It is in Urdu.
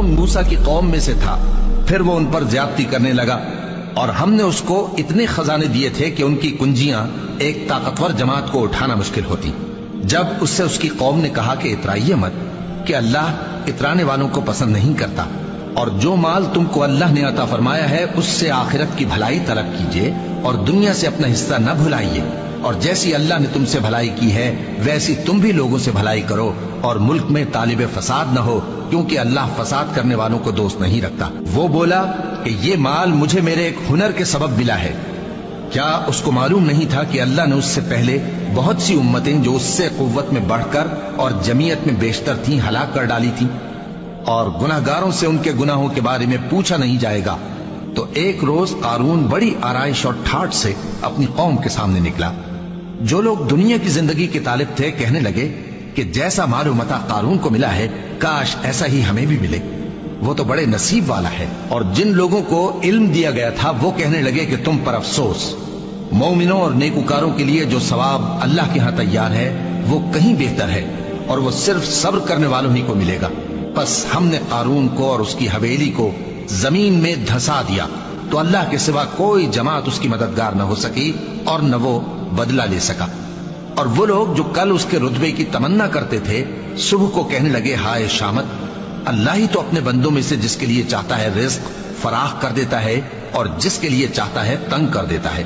قارون موسیٰ کی قوم میں سے تھا، پھر وہ ان پر زیادتی کرنے لگا، اور ہم نے اس کو اتنے خزانے دیے تھے کہ ان کی کنجیاں ایک طاقتور جماعت کو اٹھانا مشکل ہوتی۔ جب اس سے اس کی قوم نے کہا کہ اترائیے مت، کہ اللہ اترانے والوں کو پسند نہیں کرتا، اور جو مال تم کو اللہ نے عطا فرمایا ہے اس سے آخرت کی بھلائی طلب کیجیے اور دنیا سے اپنا حصہ نہ بھلائیے، اور جیسی اللہ نے تم سے بھلائی کی ہے ویسی تم بھی لوگوں سے بھلائی کرو، اور ملک میں طالب فساد نہ ہو، کیونکہ اللہ فساد کرنے والوں کو دوست نہیں رکھتا۔ وہ بولا کہ یہ مال مجھے میرے ایک ہنر کے سبب ملا ہے۔ کیا اس کو معلوم نہیں تھا کہ اللہ نے اس سے پہلے بہت سی امتیں جو اس سے قوت میں بڑھ کر اور جمعیت میں بیشتر تھیں ہلاک کر ڈالی تھیں، اور گناہگاروں سے ان کے گناہوں کے بارے میں پوچھا نہیں جائے گا؟ تو ایک روز قارون بڑی آرائش اور ٹھاٹھ سے اپنی قوم کے سامنے نکلا۔ جو لوگ دنیا کی زندگی کے طالب تھے کہنے لگے کہ جیسا مال و متاع قارون کو ملا ہے کاش ایسا ہی ہمیں بھی ملے، وہ تو بڑے نصیب والا ہے۔ اور جن لوگوں کو علم دیا گیا تھا وہ کہنے لگے کہ تم پر افسوس، مومنوں اور نیکوکاروں کے لیے جو ثواب اللہ کے ہاں تیار ہے وہ کہیں بہتر ہے، اور وہ صرف صبر کرنے والوں ہی کو ملے گا۔ پس ہم نے قارون کو اور اس کی حویلی کو زمین میں دھسا دیا، تو اللہ کے سوا کوئی جماعت اس کی مددگار نہ ہو سکی اور نہ وہ بدلہ لے سکا۔ اور وہ لوگ جو کل اس کے رتبے کی تمنا کرتے تھے صبح کو کہنے لگے ہائے شامت، اللہ ہی تو اپنے بندوں میں سے جس کے لیے چاہتا ہے رزق فراخ کر دیتا ہے اور جس کے لیے چاہتا ہے تنگ کر دیتا ہے۔